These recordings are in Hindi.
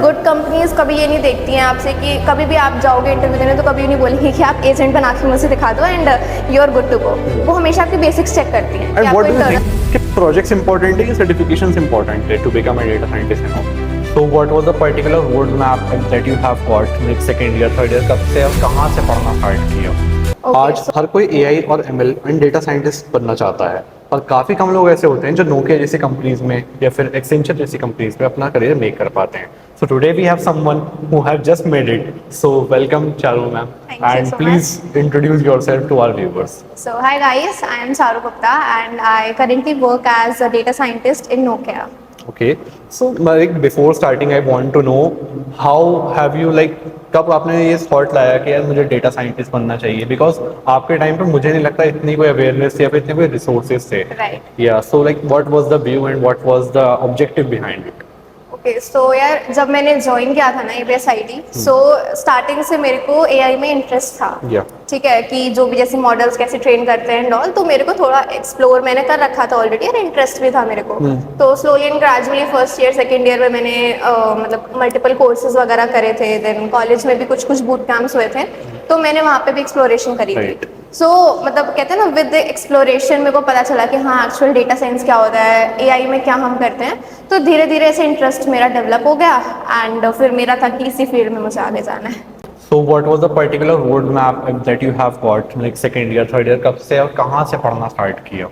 गुड कंपनीज कभी ये नहीं देखती हैं आपसे कि कभी भी आप जाओगे इंटरव्यू देने तो कभी नहीं बोलेंगे कि आप एजेंट बना के मुझे दिखा दो and you are good to go. वो हमेशा आपकी बेसिक्स चेक करती हैं कि And आपको what do you internal think? कि projects important है कि certifications important है to become a data scientist and all? So what was the particular roadmap that you have got like second year, third year कब से और कहाँ से पढ़ना start किया? आज हर कोई AI और ML एंड डेटा साइंटिस्ट बनना चाहता है और काफ़ी कम लोग ऐसे होते हैं जो नोकिया जैसी कंपनीज में या फिर एक्सेंचर जैसी कंपनीज में अपना करियर मेक कर पाते हैं. So today we have someone who have just made it. So welcome Charu ma'am. Thank you And so please introduce yourself to our viewers. So hi guys, I am Charu Gupta and I currently work as a data scientist in Nokia. Okay, so like before starting, I want to know how have you like कब आपने ये थॉट लाया कि यार मुझे डेटा साइंटिस्ट बनना चाहिए बिकॉज आपके टाइम पर मुझे नहीं लगता इतनी कोई अवेयरनेस या फिर इतने कोई रिसोर्सेज थे. Right. या so like what was the view and what was the objective behind it. Okay so यार जब मैंने ज्वाइन किया था ना ABSIT सो स्टार्टिंग से मेरे को AI में इंटरेस्ट था. Yeah. ठीक है कि जो भी जैसे मॉडल्स कैसे ट्रेन करते हैं एंड ऑल तो मेरे को थोड़ा एक्सप्लोर मैंने कर रखा था ऑलरेडी और इंटरेस्ट भी था मेरे को. तो slowly and gradually first year second year में मैंने मतलब मल्टीपल कोर्सेज वगैरह करे थे. देन कॉलेज में भी कुछ कुछ बूट कैंप्स हुए थे तो मैंने वहाँ पे भी एक्सप्लोरेशन करी थी. Right. सो मतलब कहते हैं ना विद एक्सप्लोरेशन मेरे को पता चला कि हाँ एक्चुअल डेटा साइंस क्या होता है, AI में क्या हम करते हैं. तो धीरे धीरे ऐसे इंटरेस्ट मेरा डेवलप हो गया एंड फिर मेरा था कि इसी फील्ड में मुझे आगे जाना है. So what was the particular roadmap that you have got like second year, third year कब से और कहाँ से पढ़ना स्टार्ट किया?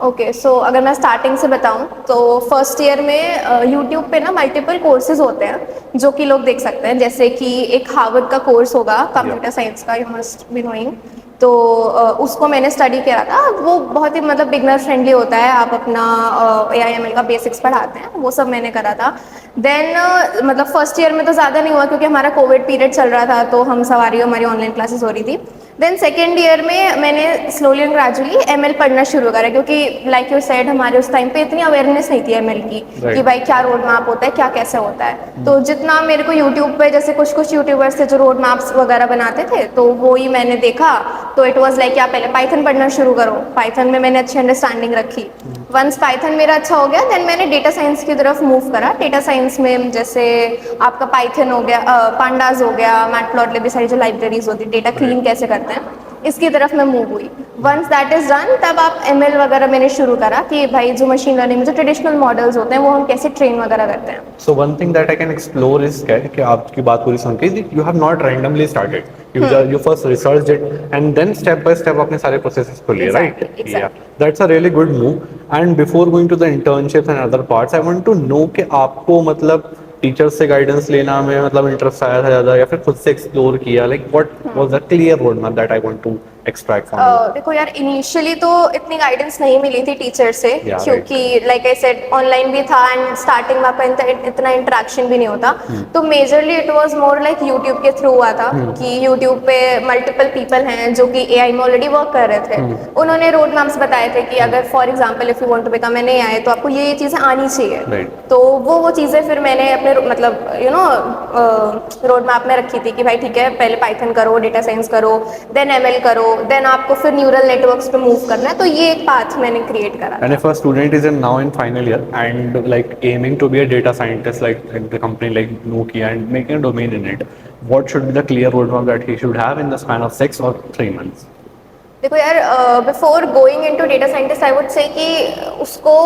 ओके सो अगर मैं स्टार्टिंग से बताऊं तो फर्स्ट ईयर में यूट्यूब पे ना मल्टीपल कोर्सेज होते हैं जो कि लोग देख सकते हैं. जैसे कि एक हार्वर्ड का कोर्स होगा कंप्यूटर साइंस का, यू मस्ट बी नोइंग. तो उसको मैंने स्टडी किया था. वो बहुत ही मतलब बिगनर फ्रेंडली होता है. आप अपना AI ML का बेसिक्स पढ़ाते हैं, वो सब मैंने करा था. देन मतलब फर्स्ट ईयर में तो ज़्यादा नहीं हुआ क्योंकि हमारा कोविड पीरियड चल रहा था तो हम सवारी हमारी ऑनलाइन क्लासेस हो रही थी. देन सेकेंड ईयर में मैंने स्लोली एंड ग्रेजुअली ML पढ़ना शुरू करा क्योंकि लाइक यू सेड हमारे उस टाइम पे इतनी अवेयरनेस नहीं थी ML की कि भाई क्या रोड मैप होता है, क्या कैसे होता है. तो जितना मेरे को यूट्यूब पे जैसे कुछ कुछ यूट्यूबर्स थे जो रोड मैप्स वगैरह बनाते थे तो वो ही मैंने देखा. तो इट वाज लाइक आप पहले पाइथन पढ़ना शुरू करो. पाइथन में मैंने अच्छी अंडरस्टैंडिंग रखी. वंस पाइथन मेरा अच्छा हो गया देन मैंने डेटा साइंस की तरफ मूव करा. डेटा साइंस में जैसे आपका पाइथन हो गया, पांडास हो गया, मैटप्लॉटलिब, सारी जो लाइब्रेरीज होती है डेटा क्लीन कैसे करते हैं इसकी तरफ मैं मूव हुई. वंस दैट इज डन तब आप ML वगैरह मैंने शुरू करा कि भाई जो मशीन लर्निंग में जो ट्रेडिशनल मॉडल्स होते हैं वो हम कैसे ट्रेन वगैरह करते हैं. So one thing that I can explore is कि आपकी बात पूरी सुन के you have not randomly started. You first researched it and then step by step अपने सारे processes को लिए, right? Exactly. Yeah, that's a really good move. And before going to the internships and other parts, I want to know कि आपको मतलब टीचर्स से गाइडेंस लेना में मतलब इंटरेस्ट आया था ज़्यादा या फिर खुद से एक्सप्लोर किया. Like what was the clear road map that I want to extract from you? देखो यार इनिशियली तो इतनी गाइडेंस नहीं मिली थी टीचर से क्योंकि लाइक आई सेड ऑनलाइन भी था एंड स्टार्टिंग में आपका इतना इंटरेक्शन भी नहीं होता. तो majorly it was more like YouTube के थ्रू हुआ था कि यूट्यूब पे मल्टीपल पीपल हैं जो कि AI में ऑलरेडी वर्क कर रहे थे. उन्होंने रोड मैप्स बताए थे कि अगर for example if you want to become an AI तो आपको ये चीज़ें आनी चाहिए. तो वो चीज़ें फिर मैंने अपने मतलब यू नो रोड मैप में रखी थी कि भाई ठीक है पहले पाइथन करो, डेटा साइंस करो, देन ML करो, देन आपको फिर न्यूरल नेटवर्क्स पे मूव करना है. तो ये एक पाथ मैंने क्रिएट करा. And if a student is now in final year and like aiming to be a data scientist like the company like Nokia and making a domain in it, what should be the clear roadmap that he should have in the span of 6 or 3 months? देखो यार before going into data scientist I would say कि उसको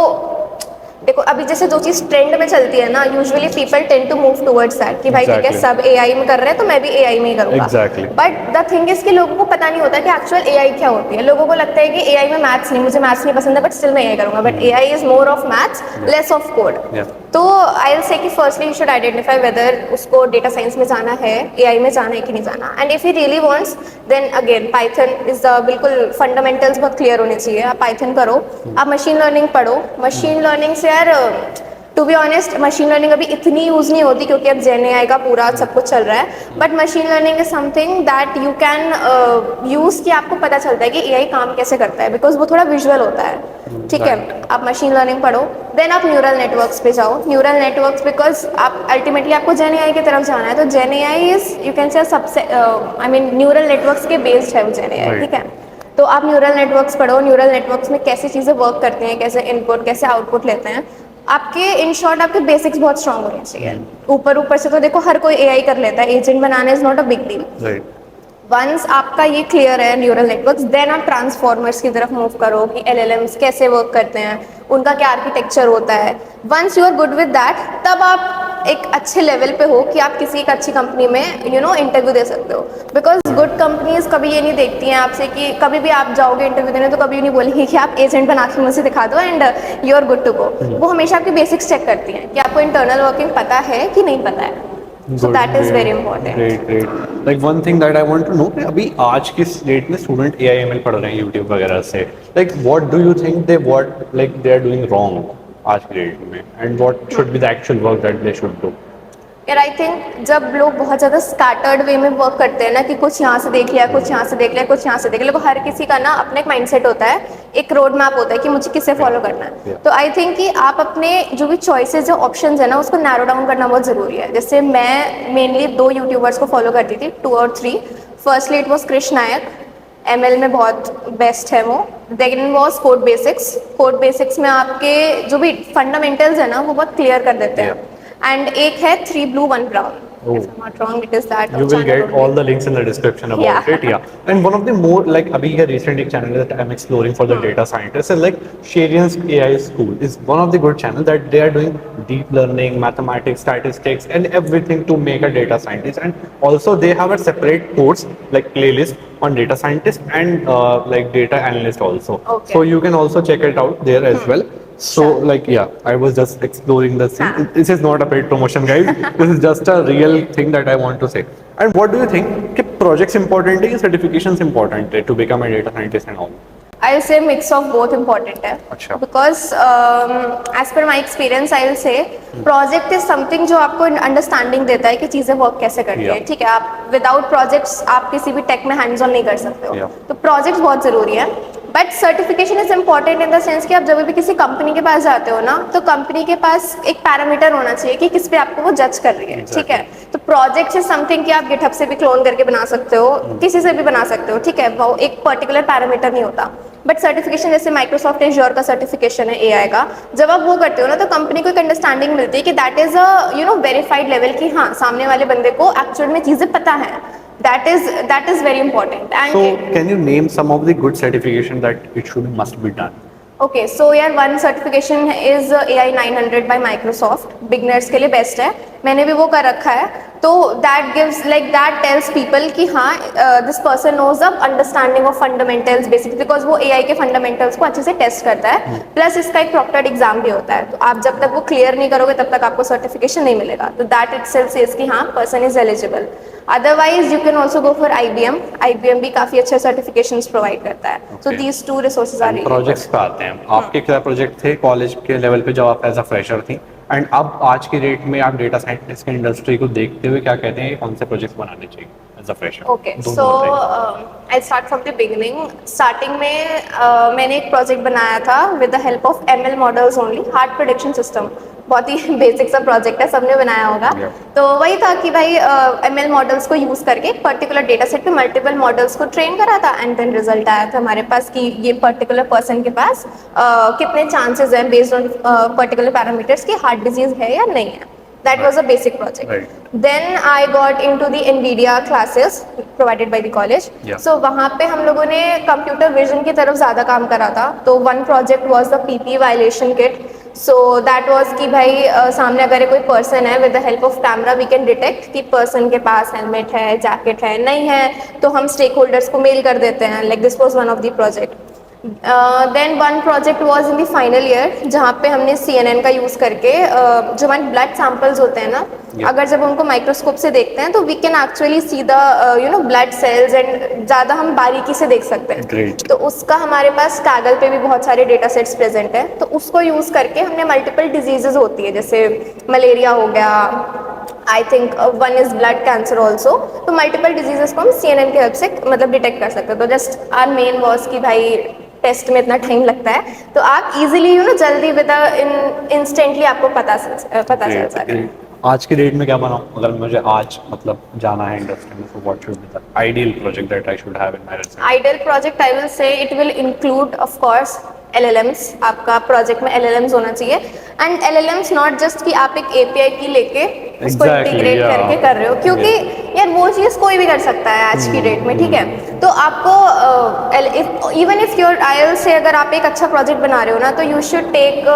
देखो अभी जैसे जो चीज़ ट्रेंड में चलती है ना usually people tend to move towards that कि भाई ठीक है सब AI में कर रहे हैं तो मैं भी AI में ही करूँगा. बट द थिंग इज कि लोगों को पता नहीं होता कि एक्चुअल AI क्या होती है. लोगों को लगता है कि AI में मैथ्स नहीं, मुझे मैथ्स नहीं पसंद है बट स्टिल मैं AI करूँगा. But AI is more of maths less of code. तो आई विल से कि firstly you should identify whether उसको डेटा साइंस में जाना है, AI में जाना है कि नहीं जाना. And if he really wants then again Python is बिल्कुल फंडामेंटल्स बहुत क्लियर होने चाहिए. आप पाइथन करो, आप मशीन लर्निंग पढ़ो. मशीन लर्निंग से यार to be honest machine learning अभी इतनी यूज़ नहीं होती क्योंकि अब जेन AI का पूरा सब कुछ चल रहा है. But machine learning is something that you can use कि आपको पता चलता है कि AI काम कैसे करता है बिकॉज वो थोड़ा विजुअल होता है. ठीक है, आप मशीन लर्निंग पढ़ो, देन आप न्यूरल नेटवर्क्स पे जाओ. न्यूरल नेटवर्क्स बिकॉज आप अल्टीमेटली आपको जेन AI की तरफ जाना है. तो जेन AI is you can say सबसे आई मीन न्यूरल नेटवर्क्स के बेस्ड है वो जेन AI. ठीक है, तो आप न्यूरल नेटवर्क्स पढ़ो. न्यूरल नेटवर्क्स में कैसे चीज़ें वर्क करती हैं, कैसे इनपुट कैसे आउटपुट लेते हैं. आपके इन शॉर्ट आपके बेसिक्स बहुत स्ट्रांग होने चाहिए। ऊपर ऊपर से तो देखो हर कोई एआई कर लेता है, एजेंट बनाना is not a big deal. Right. Once आपका ये क्लियर है न्यूरल नेटवर्क्स, देन आप ट्रांसफॉर्मर्स की तरफ मूव करो कि एलएलएम्स कैसे वर्क करते हैं, उनका क्या आर्किटेक्चर होता है। Once you are good with that, तब आप एक अच्छे लेवल पे हो कि आप किसी एक अच्छी कंपनी में इंटरव्यू दे सकते हो। बिकॉज गुड कंपनीज कभी ये नहीं देखती हैं आपसे कि कभी भी आप जाओगे इंटरव्यू देने तो कभी नहीं बोलेंगे कि आप एजेंट बना के मुझे दिखा दो and you are good to go. वो हमेशा आपकी बेसिक्स चेक करती हैं कि आपको इंटरनल वर्किंग पता है कि नहीं पता है। So that is very important. Great. Like one thing that I want to know कि अभी आज की डेट में स्टूडेंट AI ML पढ़ रहे हैं YouTube वगैरह से, like what do you think they are doing wrong आज की डेट में, and what should be the actual work that they should do? यार आई थिंक जब लोग बहुत ज़्यादा स्कैटर्ड वे में वर्क करते हैं ना कि कुछ यहाँ से देख लिया, कुछ यहाँ से देख लिया, कुछ यहाँ से देख लिया, हर किसी का ना अपना एक माइंडसेट होता है, एक रोड मैप होता है कि मुझे किसे फॉलो करना है। तो आई थिंक कि आप अपने जो भी चॉइसेस जो ऑप्शंस है ना उसको नैरो डाउन करना बहुत ज़रूरी है। जैसे मैं मेनली 2 यूट्यूबर्स को फॉलो करती थी, 2 और 3। Firstly it was Krishna Naik, ML में बहुत बेस्ट है वो। Second was code basics. Code basics में आपके जो भी फंडामेंटल्स है ना वो बहुत क्लियर कर देते हैं। एंड एक है 3 blue 1 brown. If I'm not wrong, it is that. You will get all the links in the description about it. Yeah. And one of the more like abhi a recent channel that I'm exploring for the data scientists is like Sharian's AI School is one of the good channels that they are doing deep learning, mathematics, statistics, and everything to make a data scientist. And also they have a separate course like playlist on data scientist and like data analyst also. Okay. So you can also check it out there as well. So like yeah, I was just exploring the scene. This is not a paid promotion, guys. This is just a real thing that I want to say. And what do you think? कि projects important है या certifications important है to become a data scientist and all? I'll say mix of both important है. अच्छा. Because as per my experience, I will say project is something जो आपको understanding देता है कि चीजें work कैसे करती है. ठीक है, आप without projects आप किसी भी tech में hands on नहीं कर सकते हो. तो projects बहुत जरूरी है. But certification is important in the sense कि आप जब भी किसी कंपनी के पास जाते हो ना तो कंपनी के पास एक पैरामीटर होना चाहिए कि किस पे आपको वो जज कर रही है. ठीक है, तो प्रोजेक्ट इज समथिंग कि आप गिटहब से भी क्लोन करके बना सकते हो, किसी से भी बना सकते हो. ठीक है, वो एक पर्टिकुलर पैरामीटर नहीं होता. बट सर्टिफिकेशन जैसे माइक्रोसॉफ्ट एज्योर का सर्टिफिकेशन है AI का, जब आप वो करते हो ना तो कंपनी को एक अंडरस्टैंडिंग मिलती है कि that is a verified level कि हाँ सामने वाले बंदे को एक्चुअल में चीजें पता है. That is very important. And so can you name some of the good certification that it must be done? Okay, so यार one certification is AI 900 by Microsoft. Beginners के लिए बेस्ट है, मैंने भी वो कर रखा है. तो that gives like that tells people कि हाँ this person knows the understanding of fundamentals basics because वो AI के fundamentals को अच्छे से टेस्ट करता है. प्लस इसका एक प्रॉक्टर्ड एग्जाम भी होता है. तो आप जब तक वो क्लियर नहीं करोगे तब तक आपको सर्टिफिकेशन नहीं मिलेगा. तो that itself says कि हाँ person is eligible. Otherwise you can also go for IBM. IBM भी काफी अच्छे सर्टिफिकेशंस प्रोवाइड करता है. So these two resources are really projects पे आते हैं. आपके क्या प्रोजेक्ट थे कॉलेज के लेवल पे जब आप एज अ फ्रेशर थी एंड अब आज की डेट में आप डेटा साइंटिस्ट की इंडस्ट्री को देखते हुए क्या कहते हैं कौन से प्रोजेक्ट्स बनाने चाहिए as a fresher? Okay, so I'll start from the beginning. Starting में मैंने एक प्रोजेक्ट बनाया था with the help of ML models only, heart prediction system. बहुत ही बेसिक सा प्रोजेक्ट है, सबने बनाया होगा. तो वही था कि भाई ML मॉडल्स को यूज करके पर्टिकुलर डेटा सेट पे मल्टीपल मॉडल्स को ट्रेन करा था एंड देन रिजल्ट आया था हमारे पास कि ये पर्टिकुलर पर्सन के पास कितने चांसेस हैं बेस्ड ऑन पर्टिकुलर पैरामीटर्स कि हार्ट डिजीज है या नहीं है. That was a basic project. Right. Then I got into the NVIDIA classes provided by the college. So वहाँ पे हम लोगों ने computer vision की तरफ ज़्यादा काम करा था. तो one project was the PPE violation kit. So that was कि भाई सामने अगर कोई person है with the help of camera we can detect कि person के पास helmet है, jacket है, नहीं है, तो हम stakeholders को mail कर देते हैं. Like this was one of the project. Then one project was in the final year जहाँ पे हमने CNN का यूज़ करके जो हमारे ब्लड सैंपल्स होते हैं ना अगर जब उनको माइक्रोस्कोप से देखते हैं तो we can actually see the blood cells and ज़्यादा हम बारीकी से देख सकते हैं. Great. तो उसका हमारे पास कागल पे भी बहुत सारे डेटा सेट्स प्रेजेंट है. तो उसको यूज़ करके हमने मल्टीपल डिजीजेज होती है जैसे मलेरिया हो गया, I think one is blood cancer also. तो मल्टीपल डिजीजेस को हम CNN के हेल्प से मतलब डिटेक्ट कर सकते हैं. तो जस्ट आर मेन वॉज कि भाई टेस्ट में इतना टाइम लगता है तो आप इजीली जल्दी विद इंस्टेंटली आपको पता चल सके. आज की डेट में क्या बनाऊं अगर मुझे आज मतलब जाना है इंडस्ट्री में, so what should be the ideal project that I should have in my resume? Ideal project I will say it will include of course LLMs, आपका प्रोजेक्ट में LLMs होना चाहिए। एंड LLMs नॉट जस्ट कि आप एक API की लेके उसको Exactly, इंटीग्रेट yeah. करके कर रहे हो, क्योंकि यार वो चीज़ कोई भी कर सकता है आज की डेट में, ठीक है। तो आपको इवन इफ योर IELTS से अगर आप एक अच्छा प्रोजेक्ट बना रहे हो ना, तो you should take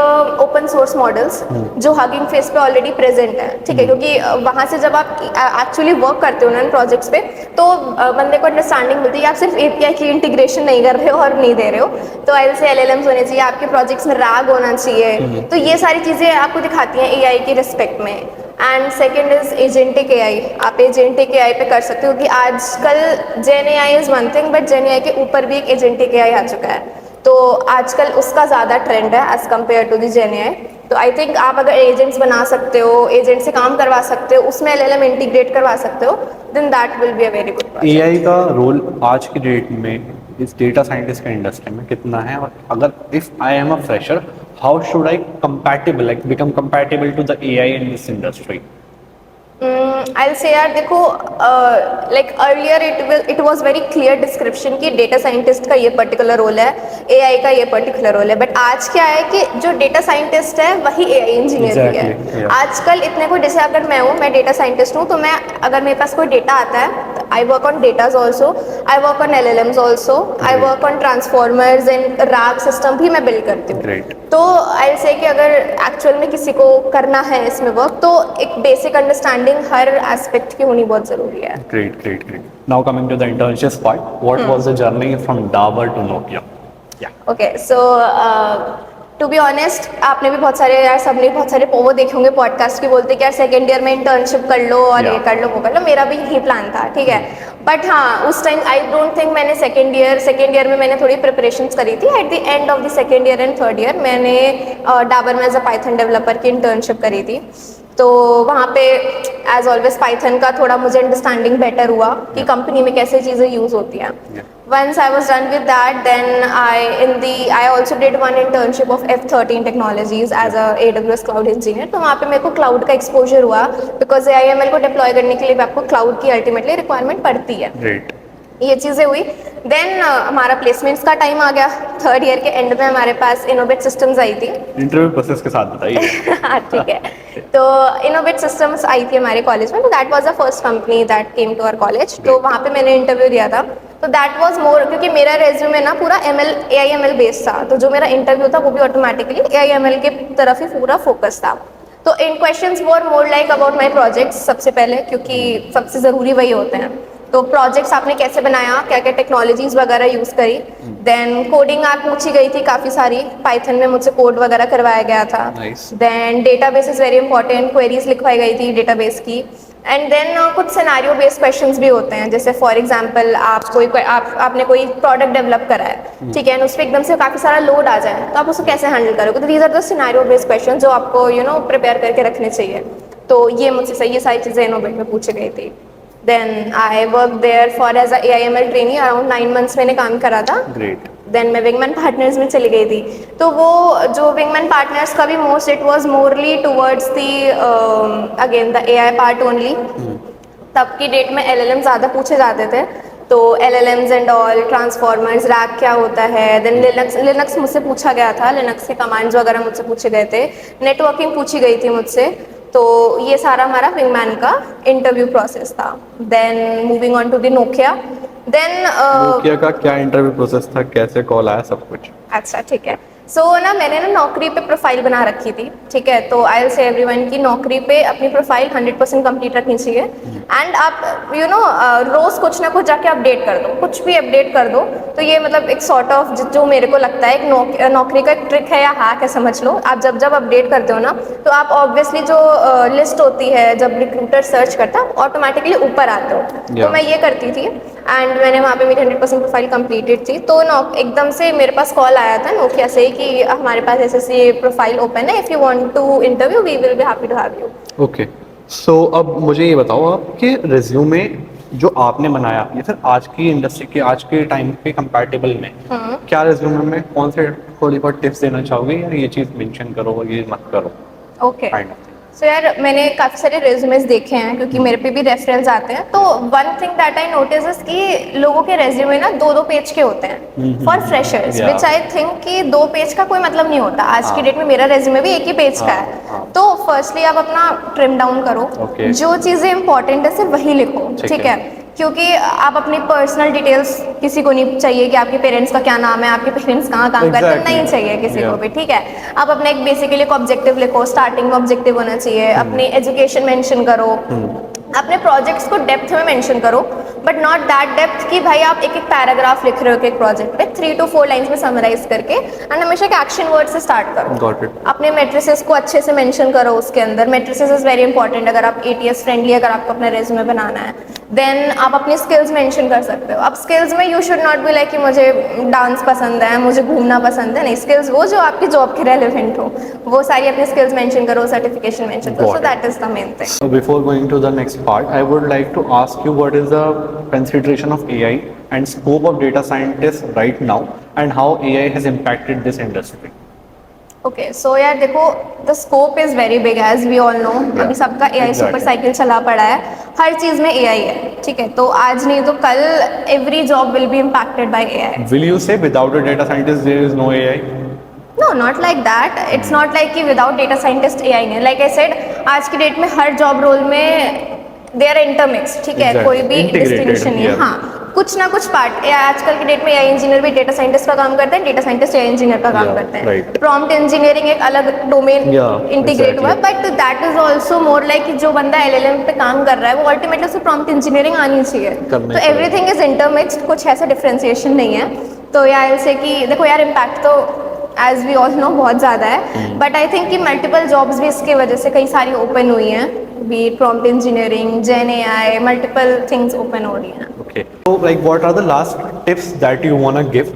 open source models जो हगिंग फेस पे ऑलरेडी प्रेजेंट है, ठीक है, क्योंकि वहाँ से जब आप एक्चुअली वर्क करते हो ना इन प्रोजेक्ट्स पे, तो बंदे को अंडरस्टैंडिंग मिलती है कि आप सिर्फ API की इंटीग्रेशन नहीं कर रहे हो और नहीं दे रहे हो। तो IELTS से LLMs होने चाहिए, आपके प्रोजेक्ट्स में RAG होना चाहिए, तो ये सारी चीज़ें आपको दिखाती हैं AI की रिस्पेक्ट में। And second is agentic AI, आप एजेंटिक AI पे कर सकते हो कि आजकल gen AI is one thing, but gen AI के ऊपर भी एक एजेंटिक AI आ चुका है, तो आजकल उसका ज़्यादा ट्रेंड है as compare to the gen AI। तो आई थिंक आप अगर एजेंट्स बना सकते हो, एजेंट से काम करवा सकते हो, उसमें LLM इंटीग्रेट करवा सकते हो, then that will be a very good project. AI का रोल आज की डेट में इस डेटा साइंटिस्ट के इंडस्ट्री में कितना है, और अगर if I am a fresher, how should I compatible, like become compatible to the AI in this industry? I'll say यार देखो, like earlier it was very clear description कि डेटा साइंटिस्ट का ये पर्टिकुलर रोल है, AI का ये पर्टिकुलर रोल है, बट आज क्या है कि जो डेटा साइंटिस्ट है वही AI इंजीनियर भी है। Exactly, yeah. आजकल इतने को, जैसे अगर मैं डेटा साइंटिस्ट हूँ, तो मैं अगर मेरे पास कोई डेटा आता है, I work on datas also, I work on LLMs also, I Great. Work on transformers and RAG system भी मैं बिल्ड करती हूँ। Great. तो आई से कि अगर एक्चुअल में किसी को करना है इसमें वर्क, तो एक बेसिक अंडरस्टैंडिंग हर एस्पेक्ट की होनी बहुत ज़रूरी है। Great. Now coming to the internships part, what was the journey from Dabur to Nokia? Yeah. Okay, so to be honest, आपने भी बहुत सारे यार, सबने बहुत सारे वो देखे होंगे पॉडकास्ट की, बोलते कि यार सेकेंड ईयर में इंटर्नशिप कर लो और ये Yeah. कर लो वो कर लो, मेरा भी यही प्लान था, ठीक है। बट हाँ, उस टाइम आई डोंट थिंक मैंने सेकेंड ईयर में मैंने थोड़ी प्रिपरेशंस करी थी। At the end of the second year and third year मैंने डाबर में एज अ पाइथन डेवलपर की इंटर्नशिप करी थी। तो वहाँ पे एज ऑलवेज पाइथन का थोड़ा मुझे अंडरस्टैंडिंग बेटर हुआ कि कंपनी में कैसे चीज़ें यूज़ होती हैं। Once I was done with that, then I also did one internship of F13 Technologies as a AWS Cloud Engineer। तो वहाँ पे मेरे को क्लाउड का एक्सपोजर हुआ, बिकॉज AIML को डिप्लॉय करने के लिए भी आपको क्लाउड की अल्टीमेटली रिक्वायरमेंट पड़ती है। Great. ये चीज़ें हुई। देन हमारा प्लेसमेंट्स का टाइम आ गया, थर्ड ईयर के एंड में हमारे पास इनोवेट सिस्टम्स आई थी। इंटरव्यू प्रोसेस के साथ बताइए। हाँ, ठीक है। तो इनोवेट सिस्टम्स आई थी हमारे कॉलेज में, तो that was the first company that came to our college. तो वहाँ पे मैंने इंटरव्यू दिया था। तो दैट वाज मोर, क्योंकि मेरा रेज्यूमे ना पूरा AIML बेस्ड था, तो जो मेरा इंटरव्यू था वो भी ऑटोमेटिकली AIML के तरफ ही पूरा फोकस था। तो इन questions were more like about my projects सबसे पहले, क्योंकि सबसे ज़रूरी वही होते हैं। तो प्रोजेक्ट्स आपने कैसे बनाया, क्या क्या टेक्नोलॉजीज वगैरह यूज़ करी। देन कोडिंग आप पूछी गई थी काफ़ी सारी, पाइथन में मुझसे कोड वगैरह करवाया गया था। Nice. Then database is very important, queries लिखवाई गई थी डेटाबेस की। एंड देन कुछ सिनेरियो बेस्ड क्वेश्चंस भी होते हैं, जैसे फॉर एग्जांपल आपने कोई प्रोडक्ट डेवलप करा है, ठीक है, और उस पर एकदम से काफ़ी सारा लोड आ जाए, तो आप उसको कैसे हैंडल करोगे। तो these are the scenario based question जो आपको प्रिपेयर करके रखने चाहिए। तो ये मुझसे ये सारी चीज़ें इनोवेट में पूछी गई थी। Then I work there for as a AIML trainee, around 9 months मैंने काम करा था। Great. देन मैं विंगमैन पार्टनर्स में चली गई थी। तो वो जो विंगमैन पार्टनर्स का भी most it was morally towards the again the AI part only. तब की डेट में LLM ज़्यादा पूछे जाते थे, तो LLMs and all, transformers, RAG क्या होता है। देन लिनक्स मुझसे पूछा गया था, लिनक्स के कमांड्स वगैरह मुझसे पूछे गए थे, नेटवर्किंग पूछी गई थी मुझसे। तो ये सारा हमारा विंगमैन का इंटरव्यू प्रोसेस था। Then moving on to the Nokia. Then Nokia का क्या इंटरव्यू प्रोसेस था, कैसे कॉल आया, सब कुछ? अच्छा, ठीक है। सो मैंने नौकरी पे प्रोफाइल बना रखी थी, ठीक है। तो आई विल से एवरीवन की नौकरी पे अपनी प्रोफाइल 100% कंप्लीट रखनी चाहिए। एंड आप रोज़ कुछ ना कुछ जाके अपडेट कर दो, कुछ भी अपडेट कर दो। तो ये मतलब एक सॉर्ट ऑफ जो मेरे को लगता है एक नौकरी का एक ट्रिक है या हैक है, समझ लो। आप जब अपडेट करते हो ना, तो आप ऑब्वियसली जो लिस्ट होती है, जब रिक्रूटर सर्च करता है, ऑटोमेटिकली ऊपर आते हो। तो मैं ये करती थी, एंड मैंने वहाँ पे मेरी 100% प्रोफाइल कंप्लीटेड थी। तो एकदम से मेरे पास कॉल आया था नोकिया से कि हमारे पास ऐसे प्रोफाइल ओपन है, if you want to interview we will be happy to have you. Okay, so अब मुझे ये बताओ, आपके रिज्यूमे जो आपने बनाया, ये फिर आज की इंडस्ट्री के, आज के टाइम के कंपैटिबल में, क्या रिज्यूमे में कौन से थोड़ी बहुत टिप्स देना चाहोगे, या ये चीज़ मेंशन करो, ये मत करो, ओके। Kind of? सो यार मैंने काफ़ी सारे रेज्यूमेस देखे हैं क्योंकि मेरे पे भी रेफरेंस आते हैं, तो one thing that I notice is कि लोगों के रेज्यूमे ना 2-2 पेज के होते हैं for freshers, Yeah. Which I think कि 2 पेज का कोई मतलब नहीं होता। आज की डेट में मेरा रेज्यूमे भी 1 ही पेज का है। तो फर्स्टली आप अपना ट्रिम डाउन करो, Okay. जो चीज़ें इंपॉर्टेंट है सिर्फ वही लिखो, ठीक ठीक है। है? क्योंकि आप अपनी पर्सनल डिटेल्स किसी को नहीं चाहिए कि आपके पेरेंट्स का क्या नाम है, आपके पेरेंट्स कहाँ काम करते हैं, Exactly. नहीं चाहिए किसी Yeah. को भी, ठीक है? आप अपना एक बेसिकली एक ऑब्जेक्टिव लिखो, स्टार्टिंग में ऑब्जेक्टिव होना चाहिए, अपनी एजुकेशन मेंशन करो, अपने प्रोजेक्ट्स को डेप्थ में मेंशन करो, बट नॉट दैट डेप्थ कि भाई आप एक एक पैराग्राफ लिख रहे हो एक प्रोजेक्ट पे, 3 to 4 लाइंस में समराइज करके, एंड हमेशा एक एक्शन वर्ड से स्टार्ट करो। Got it. अपने मेट्रिसेस को अच्छे से मेंशन करो उसके अंदर। मेट्रिसेस इज वेरी इंपॉर्टेंट अगर आप ATS फ्रेंडली अगर आपको अपना रेज्यूमे बनाना है। देन आप अपनी स्किल्स मेंशन कर सकते हो। अब स्किल्स में you should not be like कि मुझे डांस पसंद है, मुझे घूमना पसंद है, नहीं, स्किल्स वो जो आपकी जॉब के रेलेवेंट हो, वो सारी अपनी स्किल्स मेंशन करो, सर्टिफिकेशन मेंशन करो, Got so it. That is the main thing. So before going to the next part, I would like to ask you what is the consideration of AI and scope of data scientists right now and how AI has impacted this industry. Okay so यार देखो, the scope is very big as we all know. अभी सबका AI exactly. सुपर साइकिल चला पड़ा है, हर चीज़ में AI है, ठीक है? तो आज नहीं तो कल every job will be impacted by AI। Will you say without a data scientist there is no AI? No not like that, it's not like कि विदाउट डेटा साइंटिस्ट AI नहीं है। लाइक आई सेड, आज की डेट में हर जॉब रोल में दे आर इंटरमिक्स, ठीक है? Exactly. कोई भी Integrated, डिस्टिंक्शन नहीं है। yeah. हाँ, कुछ ना कुछ पार्ट, या आजकल की डेट में AI इंजीनियर भी डेटा साइंटिस्ट का काम करते हैं, डेटा साइंटिस्ट AI इंजीनियर का काम Yeah, करते हैं। right. प्रॉम्प्ट इंजीनियरिंग एक अलग डोमेन Yeah, इंटीग्रेट हुआ है, exactly. But that is also more like जो बंदा LLM पे काम कर रहा है वो अल्टीमेटली उसे प्रॉम्प्ट इंजीनियरिंग आनी चाहिए। करना तो ही एवरीथिंग इज इंटरमिक्स्ड, कुछ ऐसा डिफ्रेंसिएशन नहीं है। तो यार ऐसे कि देखो यार, इम्पैक्ट तो एज वी ऑल नो बहुत ज़्यादा है, बट आई थिंक कि मल्टीपल जॉब्स भी इसके वजह से कई सारी ओपन हुई हैं, बी प्रॉम्प्ट इंजीनियरिंग, जेन AI, मल्टीपल थिंग्स ओपन हो रही हैं। Okay. So like what are the last tips that you want to give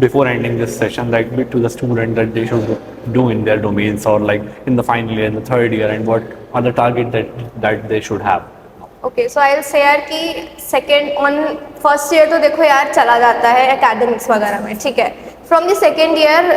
before ending this session, like to the student that they should do in their domains or like in the final year, in the third year, and what are the target that they should have? Okay so I will say यार कि सेकेंड ऑन फर्स्ट ईयर तो देखो यार चला जाता है एकेडमिक्स वगैरह में, ठीक है? From the second year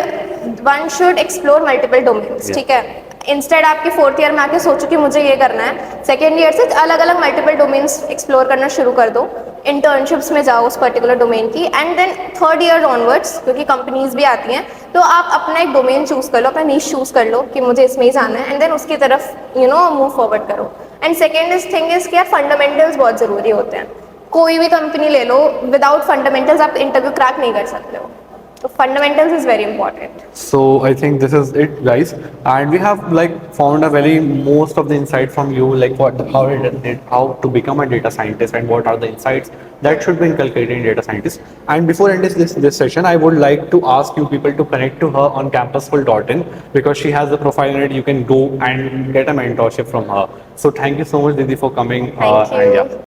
one should explore multiple domains, ठीक है? इंस्टेड आपकी फोर्थ ईयर में आके सोचो कि मुझे ये करना है, सेकेंड ईयर से अलग अलग मल्टीपल डोमेन्स एक्सप्लोर करना शुरू कर दो, इंटर्नशिप्स में जाओ उस पर्टिकुलर डोमेन की, and then third year onwards क्योंकि कंपनीज भी आती हैं, तो आप अपना एक डोमेन चूज कर लो, अपना नीश चूज कर लो कि मुझे इसमें ही जाना है, एंड देन उसकी तरफ मूव फॉरवर्ड करो। And second is thing is कि यार फंडामेंटल्स बहुत ज़रूरी होते हैं। कोई भी कंपनी ले लो, विदाउट फंडामेंटल्स आप इंटरव्यू क्रैक नहीं कर सकते हो। So fundamentals is very important. So I think this is it, guys, and we have like found a very most of the insight from you, like how to become a data scientist and what are the insights that should be inculcated in data scientists. And before ending this session, I would like to ask you people to connect to her on campusful.in because she has a profile in it. You can go and get a mentorship from her. So thank you so much, Didi, for coming. Thank you. And yeah.